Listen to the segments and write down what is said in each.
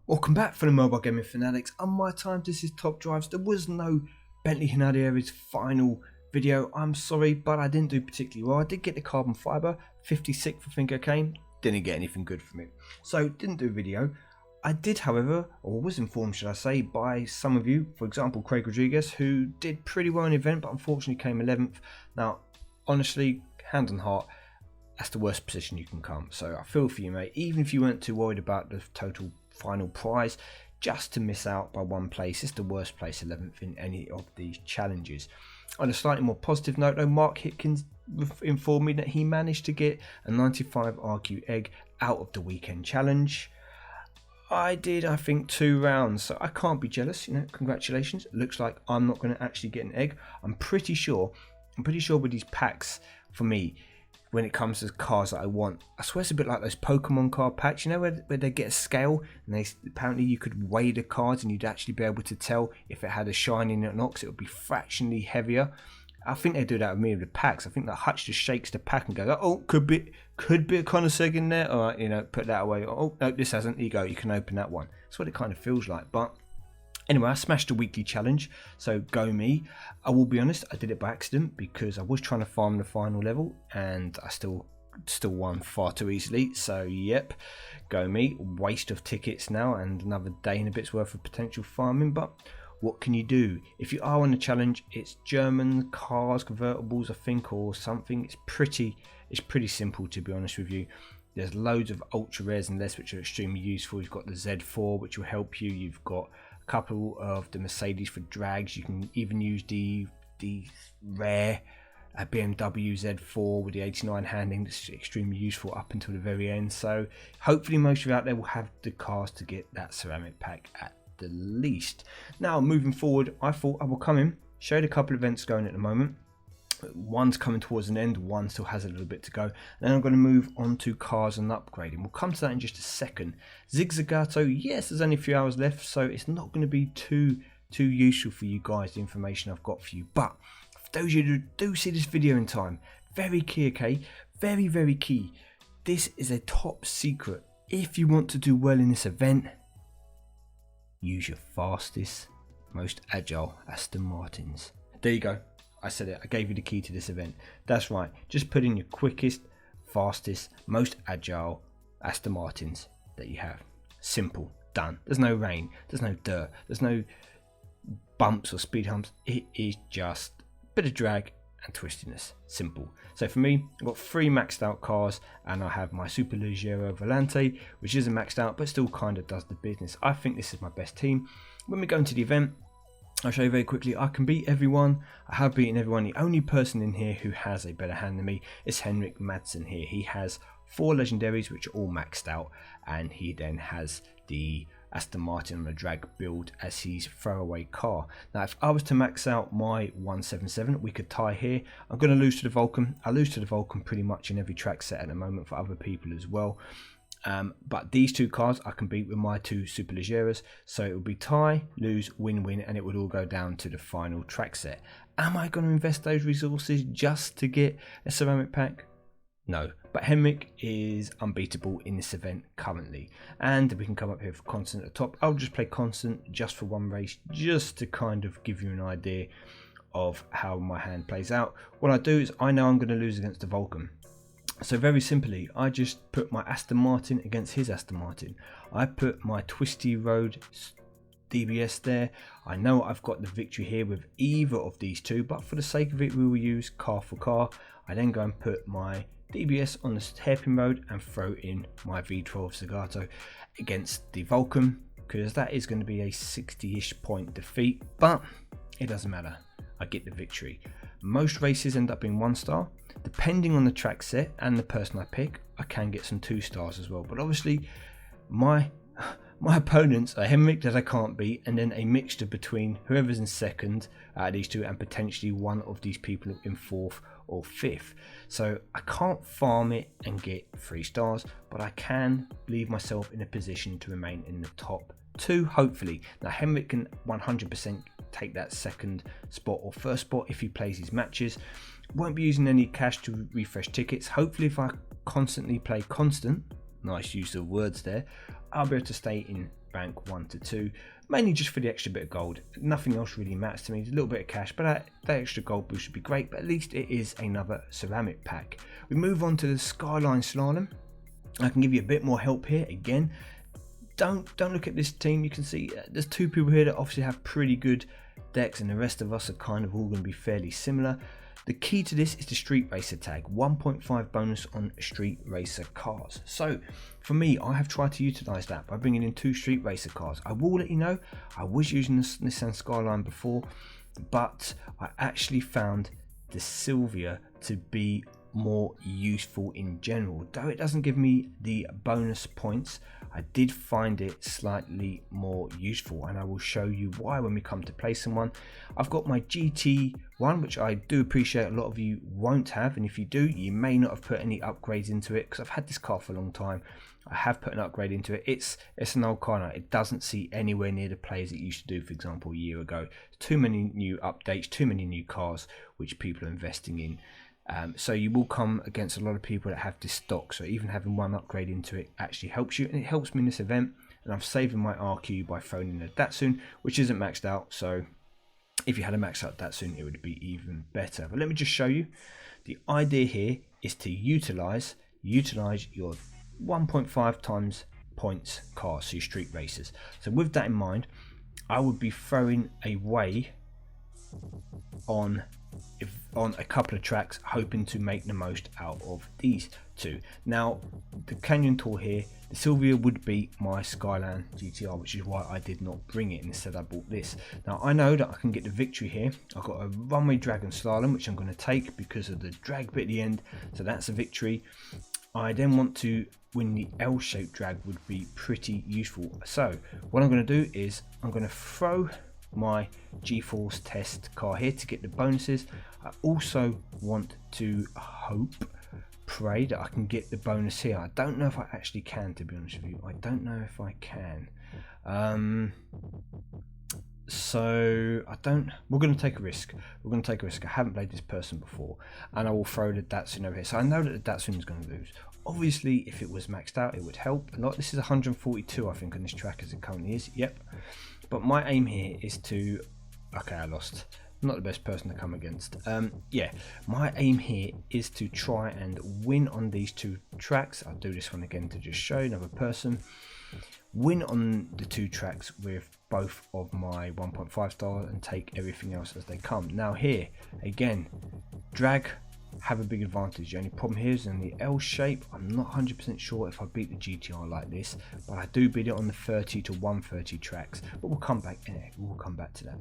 Welcome back for the Mobile Gaming Fanatics. On my time, this is Top Drives. There was no Bentley Hinadieri's final video. I'm sorry, but I didn't do particularly well. I did get the carbon fibre, 56th I think I came. Didn't get anything good from it. So didn't do a video. I did, however, or was informed, should I say, by some of you, for example, Craig Rodriguez, who did pretty well in the event, but unfortunately came 11th. Now, honestly, hand on heart, that's the worst position you can come. So I feel for you, mate. Even if you weren't too worried about the total final prize, just to miss out by one place is the worst place, 11th in any of these challenges. On a slightly more positive note though, Mark Hitkins informed me that he managed to get a 95 RQ egg out of the weekend challenge. I did, I think, 2 rounds, so I can't be jealous, you know, congratulations. It looks like I'm not going to actually get an egg. I'm pretty sure with these packs, for me, when it comes to cars that I want, I swear it's a bit like those Pokemon card packs, you know, where they get a scale and apparently you could weigh the cards and you'd actually be able to tell if it had a shine in it or not, because it would be fractionally heavier. I think they do that with me with the packs. I think that Hutch just shakes the pack and goes, oh, could be a connoisseur in there, all right, you know, put that away. Oh no, this hasn't. Here you go, you can open that one. That's what it kind of feels like. But anyway, I smashed the weekly challenge, so go me. I will be honest, I did it by accident because I was trying to farm the final level and I still won far too easily. So yep, go me. Waste of tickets now and another day and a bit's worth of potential farming, but what can you do? If you are on the challenge, it's German cars, convertibles, I think, or something. It's pretty simple, to be honest with you. There's loads of ultra rares and less which are extremely useful. You've got the Z4 which will help you. You've got a couple of the Mercedes for drags. You can even use the rare BMW Z4 with the 89 handling. That's extremely useful up until the very end. So hopefully most of you out there will have the cars to get that ceramic pack at the least. Now moving forward, I thought I will come in, show you a couple of events going at the moment. One's coming towards an end, one still has a little bit to go, and then I'm going to move on to cars and upgrading. We'll come to that in just a second. Zigzagato, yes, there's only a few hours left, so it's not going to be too useful for you guys, the information I've got for you. But for those of you who do see this video in time, very key, okay, very key. This is a top secret. If you want to do well in this event, use your fastest, most agile Aston Martins. There you go. I said it. I gave you the key to this event. That's right. Just put in your quickest, fastest, most agile Aston Martins that you have. Simple. Done. There's no rain. There's no dirt. There's no bumps or speed humps. It is just a bit of drag and twistiness. Simple. So for me, I've got 3 maxed out cars and I have my Superleggero Volante, which isn't maxed out but still kind of does the business. I think this is my best team. When we go into the event, I'll show you very quickly. I can beat everyone. I have beaten everyone. The only person in here who has a better hand than me is Henrik Madsen here. He has 4 legendaries which are all maxed out, and he then has the Aston Martin on a drag build as his throwaway car. Now if I was to max out my 177, we could tie here. I'm going to lose to the Vulcan. I lose to the Vulcan pretty much in every track set at the moment for other people as well. But these 2 cars I can beat with my 2 Superleggeros, so it would be tie, lose, win-win, and it would all go down to the final track set. Am I going to invest those resources just to get a ceramic pack? No, but Henrik is unbeatable in this event currently, and we can come up here for constant at the top. I'll just play constant just for one race, just to kind of give you an idea of how my hand plays out. What I do is I know I'm going to lose against the Vulcan. So very simply, I just put my Aston Martin against his Aston Martin. I put my Twisty Road DBS there. I know I've got the victory here with either of these 2, but for the sake of it, we will use car for car. I then go and put my DBS on the hairpin mode and throw in my V12 Zigzagato against the Vulcan, because that is going to be a 60-ish point defeat, but it doesn't matter. I get the victory. Most races end up being 1 star. Depending on the track set and the person I pick, I can get some 2 stars as well. But obviously, my opponents are Henrik that I can't beat, and then a mixture between whoever's in second out of these 2 and potentially one of these people in 4th or 5th. So I can't farm it and get 3 stars, but I can leave myself in a position to remain in the top 2, hopefully. Now Henrik can 100% take that 2nd spot or 1st spot if he plays his matches. Won't be using any cash to refresh tickets. Hopefully if I constantly play constant, nice use of words there, I'll be able to stay in rank 1 to 2, mainly just for the extra bit of gold. Nothing else really matters to me. There's a little bit of cash, but that extra gold boost would be great, but at least it is another ceramic pack. We move on to the Skyline slalom. I can give you a bit more help here. Again, don't look at this team. You can see there's two people here that obviously have pretty good decks, and the rest of us are kind of all going to be fairly similar. The key to this is the Street Racer tag, 1.5 bonus on Street Racer cars. So for me, I have tried to utilize that by bringing in 2 Street Racer cars. I will let you know, I was using this Nissan Skyline before, but I actually found the Silvia to be more useful in general. Though it doesn't give me the bonus points, I did find it slightly more useful, and I will show you why when we come to placing one. I've got my GT1, which I do appreciate a lot of you won't have, and if you do, you may not have put any upgrades into it, because I've had this car for a long time. I have put an upgrade into it. It's an old car now. It doesn't see anywhere near the plays it used to do, for example, a year ago. Too many new updates, too many new cars which people are investing in. So you will come against a lot of people that have this stock, so even having one upgrade into it actually helps you, and it helps me in this event. And I'm saving my RQ by throwing in a Datsun, which isn't maxed out, so if you had a maxed out Datsun, it would be even better. But let me just show you. The idea here is to utilize your 1.5 times points cars, so your street racers. So with that in mind, I would be throwing away on a couple of tracks, hoping to make the most out of these two. Now the Canyon Tour here, the Silvia would be my Skyline GTR, which is why I did not bring it, instead I bought this. Now I know that I can get the victory here. I've got a runway dragon slalom, which I'm going to take because of the drag bit at the end, so that's a victory. I then want to win the L-shaped drag, would be pretty useful. So what I'm going to do is I'm going to throw my G-Force test car here to get the bonuses. I also want to pray that I can get the bonus here. I don't know if I actually can, to be honest with you. I don't know if I can. So we're going to take a risk. I haven't played this person before, and I will throw the Datsun over here. So I know that the Datsun is going to lose. Obviously, if it was maxed out, it would help a lot. This is 142, I think, on this track as it currently is. Yep. But my aim here is to... Okay, I lost. I'm not the best person to come against. Yeah, my aim here is to try and win on these two tracks. I'll do this one again to just show another person. Win on the two tracks with both of my 1.5 stars and take everything else as they come. Now here, again, drag have a big advantage. The only problem here is in the L shape. I'm not 100% sure if I beat the GTR like this, but I do beat it on the 30 to 130 tracks. But we'll come back in it. We'll come back to that.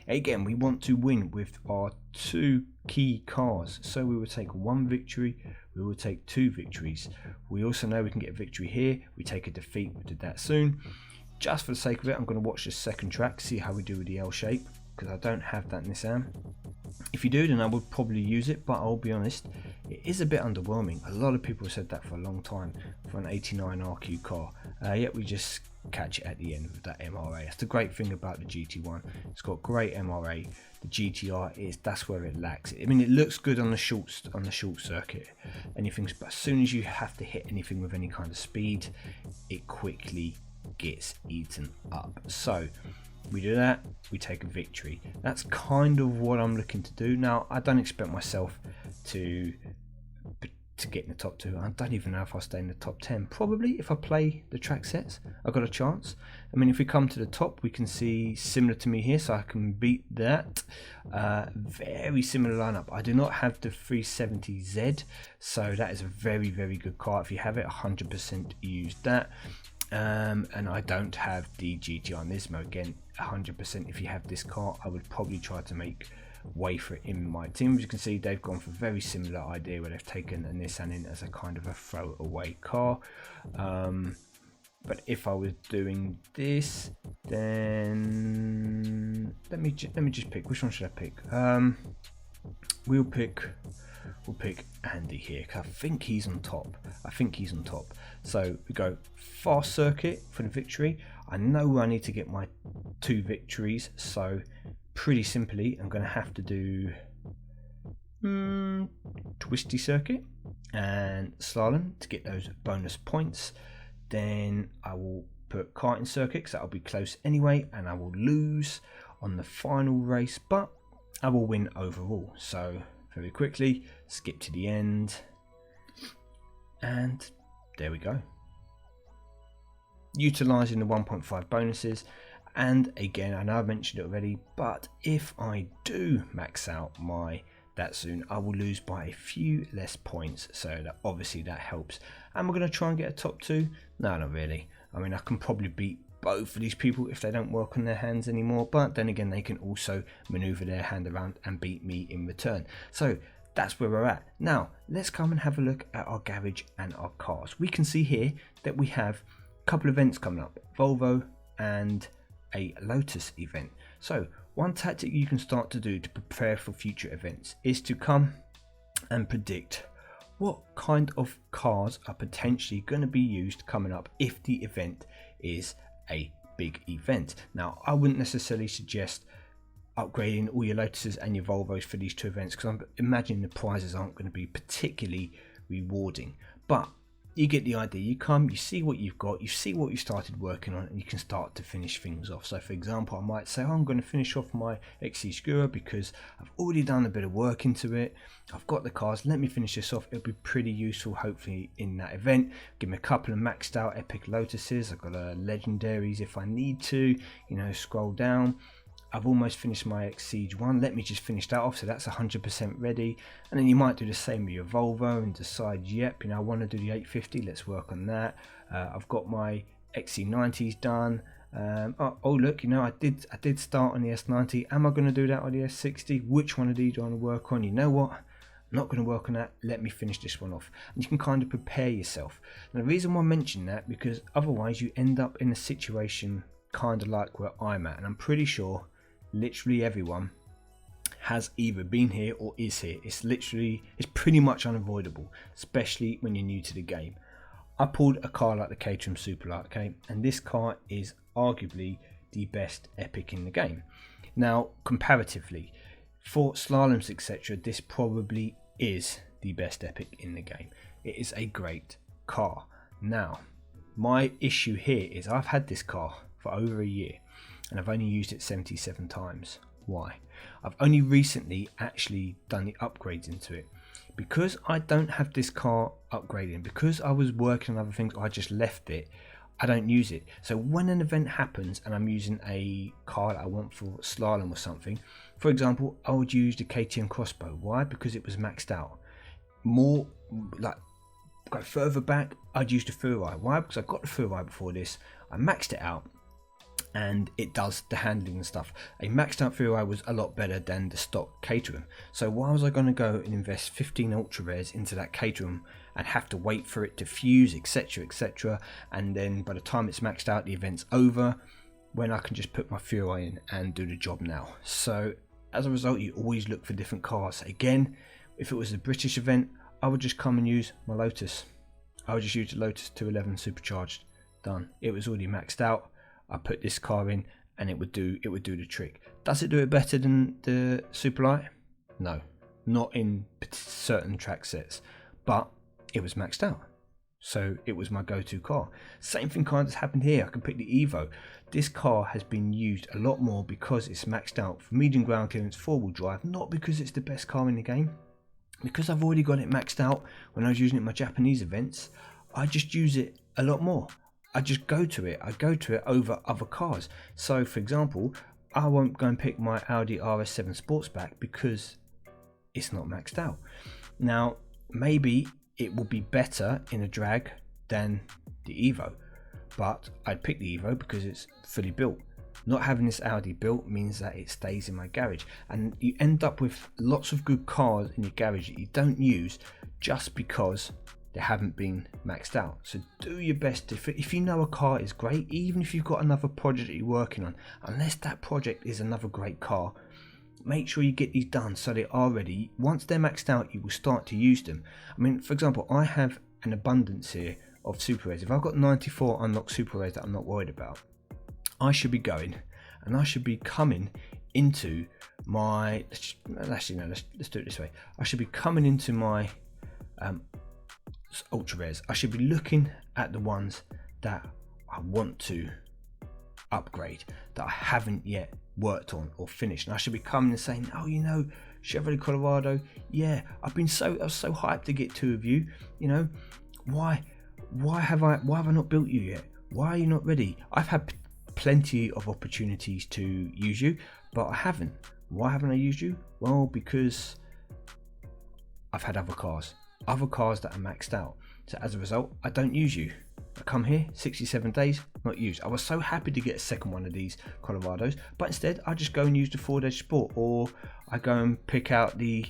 Again, we want to win with our two key cars. So we will take one victory. We will take 2 victories. We also know we can get a victory here. We take a defeat. We did that soon. Just for the sake of it, I'm going to watch this second track, see how we do with the L shape, because I don't have that Nissan. If you do, then I would probably use it, but I'll be honest, it is a bit underwhelming. A lot of people said that for a long time for an 89 RQ car, yet we just catch it at the end with that MRA. That's the great thing about the GT1. It's got great MRA. The GTR that's where it lacks. I mean, it looks good on the short circuit, anything, but as soon as you have to hit anything with any kind of speed, it quickly gets eaten up. So we do that, we take a victory. That's kind of what I'm looking to do. Now, I don't expect myself to get in the top 2. I don't even know if I'll stay in the top 10. Probably if I play the track sets, I've got a chance. I mean, if we come to the top, we can see similar to me here, so I can beat that. Very similar lineup. I do not have the 370Z, so that is a very, very good car. If you have it, 100% use that. And I don't have the GTR Nismo. Again, 100% if you have this car, I would probably try to make way for it in my team. As you can see, they've gone for a very similar idea where they've taken a Nissan in as a kind of a throwaway car. But if I was doing this, then let me just pick. Which one should I pick? We'll pick Andy here, because I think he's on top. So we go fast circuit for the victory. I know I need to get my 2 victories, so pretty simply I'm going to have to do twisty circuit and slalom to get those bonus points. Then I will put karting circuit because that'll be close anyway, and I will lose on the final race, but I will win overall. So very quickly skip to the end, and there we go, utilizing the 1.5 bonuses. And again, I know I've mentioned it already, but if I do max out my that soon, I will lose by a few less points, so that obviously that helps. And we're going to try and get a top 2. No, not really. I mean, I can probably beat both of these people if they don't work on their hands anymore, but then again, they can also maneuver their hand around and beat me in return. So that's where we're at. Now let's come and have a look at our garage and our cars. We can see here that we have a couple of events coming up, Volvo and a Lotus event. So one tactic you can start to do to prepare for future events is to come and predict what kind of cars are potentially going to be used coming up if the event is a big event. Now I wouldn't necessarily suggest upgrading all your Lotuses and your Volvos for these 2 events, because I'm imagining the prizes aren't going to be particularly rewarding, but you get the idea. You come, you see what you've got, you see what you started working on, and you can start to finish things off. So for example, I might say, I'm going to finish off my XC Skura because I've already done a bit of work into it. I've got the cars, let me finish this off. It'll be pretty useful hopefully in that event. Give me a couple of maxed out epic Lotuses. I've got legendaries if I need to, you know, scroll down. I've almost finished my X-Siege 1, let me just finish that off, so that's 100% ready. And then you might do the same with your Volvo and decide, yep, you know, I want to do the 850, let's work on that. I've got my XC90s done. Oh look, you know, I did start on the S90. Am I going to do that on the S60? Which one of these do I want to work on? You know what, I'm not going to work on that, let me finish this one off. And you can kind of prepare yourself. And the reason why I mention that, because otherwise you end up in a situation kind of like where I'm at, and I'm pretty sure literally everyone has either been here or is here. It's pretty much unavoidable, especially when you're new to the game. I pulled a car like the Caterham Superlight, okay, and this car is arguably the best epic in the game. Now comparatively for slaloms etc, this probably is the best epic in the game. It is a great car. Now my issue here is I've had this car for over a year and I've only used it 77 times. Why? I've only recently actually done the upgrades into it. Because I don't have this car upgrading, because I was working on other things, I just left it, I don't use it. So when an event happens and I'm using a car that I want for slalom or something, for example, I would use the KTM Crossbow. Why? Because it was maxed out. More like, go further back, I'd use the Furai. Why? Because I got the Furai before this, I maxed it out, and it does the handling and stuff. A maxed out Furai was a lot better than the stock Caterham. So why was I going to go and invest 15 ultra rares into that Caterham and have to wait for it to fuse, etc, etc, and then by the time it's maxed out the event's over, when I can just put my Furai in and do the job now. So as a result, you always look for different cars. Again, if it was a British event, I would just come and use my Lotus. I would just use the Lotus 211 supercharged. Done. It was already maxed out. I put this car in and it would do the trick. Does it do it better than the Superlight? No, not in certain track sets, but it was maxed out, so it was my go-to car. Same thing kind of happened here. I can pick the Evo. This car has been used a lot more because it's maxed out for medium ground clearance, 4-wheel drive, not because it's the best car in the game. Because I've already got it maxed out when I was using it in my Japanese events, I just use it a lot more. I just go to it. I go to it over other cars. So for example, I won't go and pick my Audi RS7 Sportsback because it's not maxed out. Now maybe it will be better in a drag than the Evo, but I'd pick the Evo because it's fully built. Not having this Audi built means that it stays in my garage, and you end up with lots of good cars in your garage that you don't use just because they haven't been maxed out. So do your best. If you know a car is great, even if you've got another project that you're working on, unless that project is another great car, make sure you get these done so they are ready. Once they're maxed out, you will start to use them. I mean, for example, I have an abundance here of super rares. If I've got 94 unlocked super rares that I'm not worried about, I should be going and I should be coming into my, let's do it this way. I should be coming into my ultra rares. I should be looking at the ones that I want to upgrade that I haven't yet worked on or finished. And I should be coming and saying, oh, you know, Chevrolet Colorado, yeah, I was so hyped to get 2 of you. You know, why have I not built you yet? Why are you not ready? I've had plenty of opportunities to use you, but I haven't. Why haven't I used you? Well, because I've had other cars that are maxed out. So as a result, I don't use you. I come here, 67 days, not used. I was so happy to get a second one of these Colorados, but instead I just go and use the Ford Edge Sport, or I go and pick out the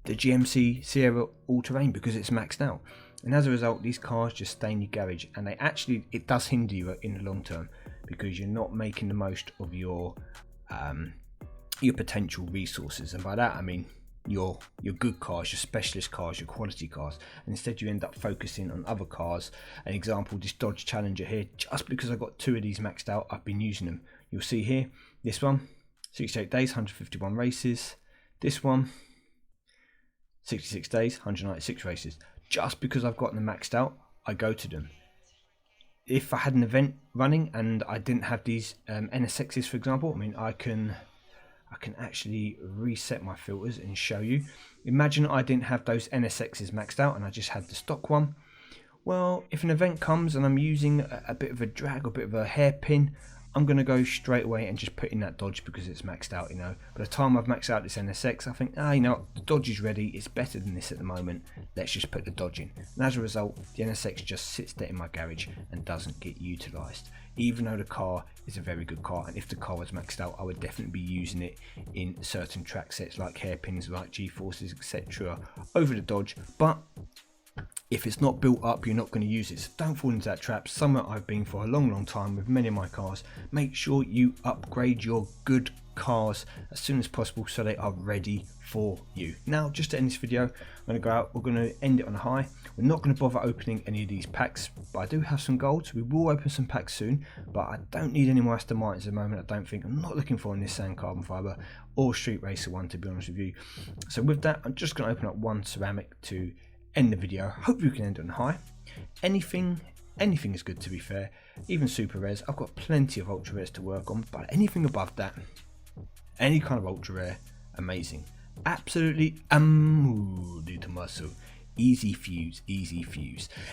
GMC Sierra All-Terrain because it's maxed out. And as a result, these cars just stay in your garage, and it does hinder you in the long term because you're not making the most of your potential resources. And by that I mean your good cars, your specialist cars, your quality cars, and instead you end up focusing on other cars. An example, this Dodge Challenger here, just because I got 2 of these maxed out, I've been using them. You'll see here, this one, 68 days, 151 races. This one, 66 days, 196 races. Just because I've got them maxed out, I go to them. If I had an event running and I didn't have these NSXs, for example, I mean, I can actually reset my filters and show you. Imagine I didn't have those NSXs maxed out and I just had the stock one. Well, if an event comes and I'm using a bit of a drag or a bit of a hairpin, I'm going to go straight away and just put in that Dodge because it's maxed out, you know. By the time I've maxed out this NSX, I think, you know, the Dodge is ready. It's better than this at the moment. Let's just put the Dodge in. And as a result, the NSX just sits there in my garage and doesn't get utilised. Even though the car is a very good car, and if the car was maxed out, I would definitely be using it in certain track sets like hairpins, like G-forces, etc. over the Dodge. But if it's not built up, you're not going to use it. So don't fall into that trap. Somewhere I've been for a long time with many of my cars. Make sure you upgrade your good cars as soon as possible so they are ready for you. Now, just to end this video, I'm going to go out. We're going to end it on a high. We're not going to bother opening any of these packs, but I do have some gold, so we will open some packs soon. But I don't need any more Aston Martins at the moment. I don't think. I'm not looking for a Nissan Carbon Fiber or Street Racer one, to be honest with you. So with that, I'm just going to open up one ceramic to end the video. Hope you can end on high. Anything is good, to be fair. Even super rares. I've got plenty of ultra rares to work on, but anything above that, any kind of ultra rare, amazing. Absolutely to muscle. Easy fuse.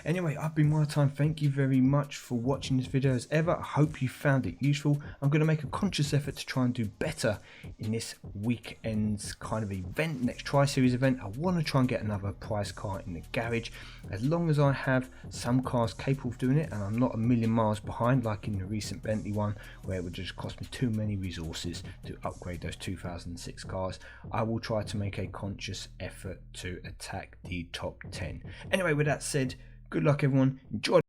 Anyway, I've been MyTyme. Thank you very much for watching this video as ever. I hope you found it useful. I'm going to make a conscious effort to try and do better in this weekend's kind of event, next Tri-Series event. I want to try and get another prize car in the garage. As long as I have some cars capable of doing it and I'm not a million miles behind like in the recent Bentley one where it would just cost me too many resources to upgrade those 2006 cars, I will try to make a conscious effort to attack the top 10. Anyway, with that said, good luck everyone. Enjoy.